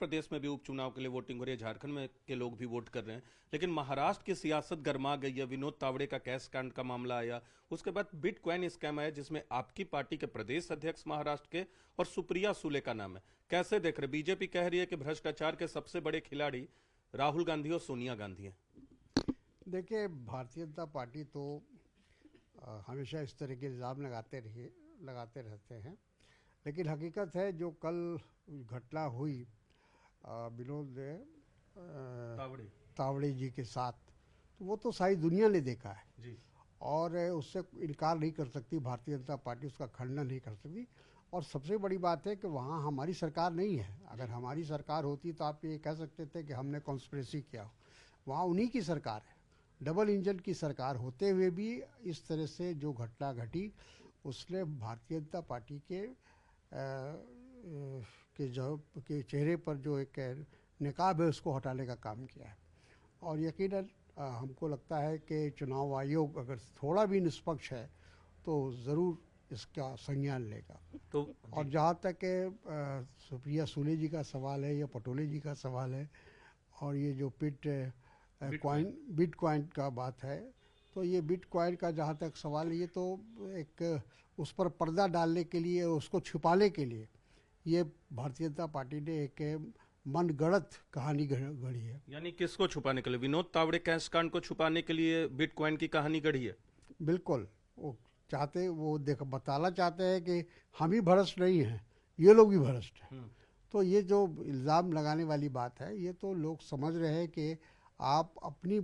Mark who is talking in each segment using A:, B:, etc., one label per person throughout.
A: प्रदेश में भी उपचुनाव के लिए वोटिंग हो रही है, झारखंड में के लोग भी वोट कर रहे हैं, लेकिन महाराष्ट्र की सियासत गर्मा गई है। विनोद तावड़े का कैश कांड का मामला आया, उसके बाद बिटकॉइन स्कैम आया जिसमें आपकी पार्टी के प्रदेश अध्यक्ष महाराष्ट्र के और सुप्रिया सुले का नाम है। कैसे देख रहे? बीजेपी कह रही है कि भ्रष्टाचार के सबसे बड़े खिलाड़ी राहुल गांधी और सोनिया गांधी हैं।
B: देखिए, भारतीय जनता पार्टी तो हमेशा इस तरह के इल्ज़ाम लगाते रहते हैं, लेकिन हकीकत है जो कल घटना हुई विनोद तावड़े जी के साथ, तो वो तो सारी दुनिया ने देखा है
A: जी।
B: और उससे इनकार नहीं कर सकती भारतीय जनता पार्टी, उसका खंडन नहीं कर सकती। और सबसे बड़ी बात है कि वहाँ हमारी सरकार नहीं है। अगर हमारी सरकार होती तो आप ये कह सकते थे कि हमने कॉन्स्पिरेसी किया हो। वहाँ उन्हीं की सरकार है, डबल इंजन की सरकार होते हुए भी इस तरह से जो घटना घटी, उसने भारतीय जनता पार्टी के चेहरे पर जो एक नकाब है उसको हटाने का काम किया है। और यकीनन हमको लगता है कि चुनाव आयोग अगर थोड़ा भी निष्पक्ष है तो ज़रूर इसका संज्ञान लेगा।
A: तो
B: और जहाँ तक सुप्रिया सुले जी का सवाल है या पटोले जी का सवाल है, और ये जो बिटकॉइन का बात है, तो ये बिटकॉइन का जहाँ तक सवाल है, ये तो एक उस पर पर्दा डालने के लिए, उसको छुपाने के लिए ये भारतीय जनता पार्टी ने एक मनगढ़ंत कहानी गढ़ी है।
A: यानी किसको छुपाने के लिए? विनोद तावड़े कैश कांड को छुपाने के लिए बिटकॉइन की कहानी गढ़ी है।
B: बिल्कुल, वो बताना चाहते हैं कि हम ही भ्रष्ट नहीं हैं, ये लोग भी भ्रष्ट हैं। तो ये जो इल्ज़ाम लगाने वाली बात है, ये तो लोग समझ रहे हैं कि आप अपनी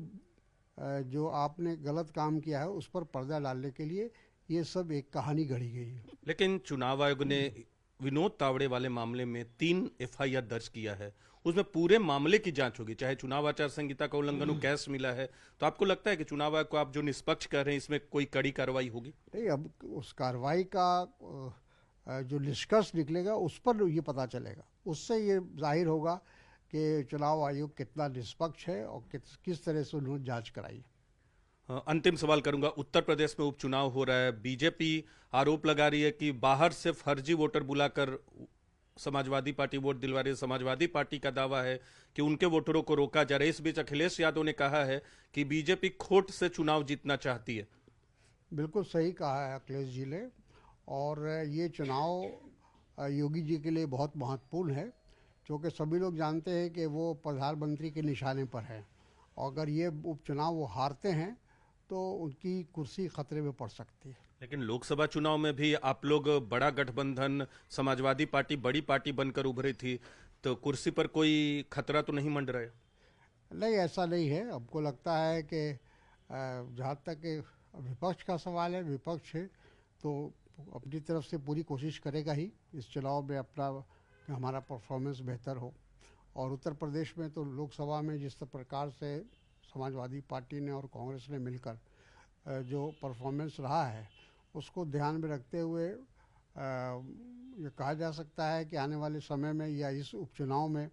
B: जो आपने गलत काम किया है उस पर पर्दा डालने के लिए ये सब एक कहानी गढ़ी गई है।
A: लेकिन चुनाव आयोग ने विनोद तावड़े वाले मामले में 3 एफआईआर दर्ज किया है, उसमें पूरे मामले की जांच होगी, चाहे चुनाव आचार संहिता का उल्लंघन हो, कैश मिला है। तो आपको लगता है कि चुनाव आयोग को आप जो निष्पक्ष कर रहे हैं इसमें कोई कड़ी कार्रवाई होगी?
B: नहीं, अब उस कार्रवाई का जो निष्कर्ष निकलेगा उस पर ये पता चलेगा। उससे ये जाहिर होगा कि चुनाव आयोग कितना निष्पक्ष है और किस तरह से उन्होंने जांच कराई।
A: अंतिम सवाल करूंगा, उत्तर प्रदेश में उपचुनाव हो रहा है, बीजेपी आरोप लगा रही है कि बाहर से फर्जी वोटर बुलाकर समाजवादी पार्टी वोट दिलवा रही है। समाजवादी पार्टी का दावा है कि उनके वोटरों को रोका जा रहा है। इस बीच अखिलेश यादव ने कहा है कि बीजेपी खोट से चुनाव जीतना चाहती है।
B: बिल्कुल सही कहा है अखिलेश जी ने, और ये चुनाव योगी जी के लिए बहुत महत्वपूर्ण है, क्योंकि सभी लोग जानते हैं कि वो प्रधानमंत्री के निशाने पर हैं, और अगर ये उपचुनाव वो हारते हैं तो उनकी कुर्सी खतरे में पड़ सकती है।
A: लेकिन लोकसभा चुनाव में भी आप लोग बड़ा गठबंधन, समाजवादी पार्टी बड़ी पार्टी बनकर उभरी थी, तो कुर्सी पर कोई खतरा तो नहीं मंड रहा है?
B: नहीं, ऐसा नहीं है। हमको लगता है कि जहाँ तक विपक्ष का सवाल है, विपक्ष है तो अपनी तरफ से पूरी कोशिश करेगा ही इस चुनाव में अपना हमारा परफॉर्मेंस बेहतर हो। और उत्तर प्रदेश में तो लोकसभा में जिस प्रकार से समाजवादी पार्टी ने और कांग्रेस ने मिलकर जो परफॉर्मेंस रहा है, उसको ध्यान में रखते हुए ये कहा जा सकता है कि आने वाले समय में या इस उपचुनाव में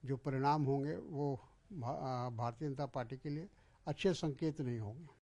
B: जो परिणाम होंगे वो भारतीय जनता पार्टी के लिए अच्छे संकेत नहीं होंगे।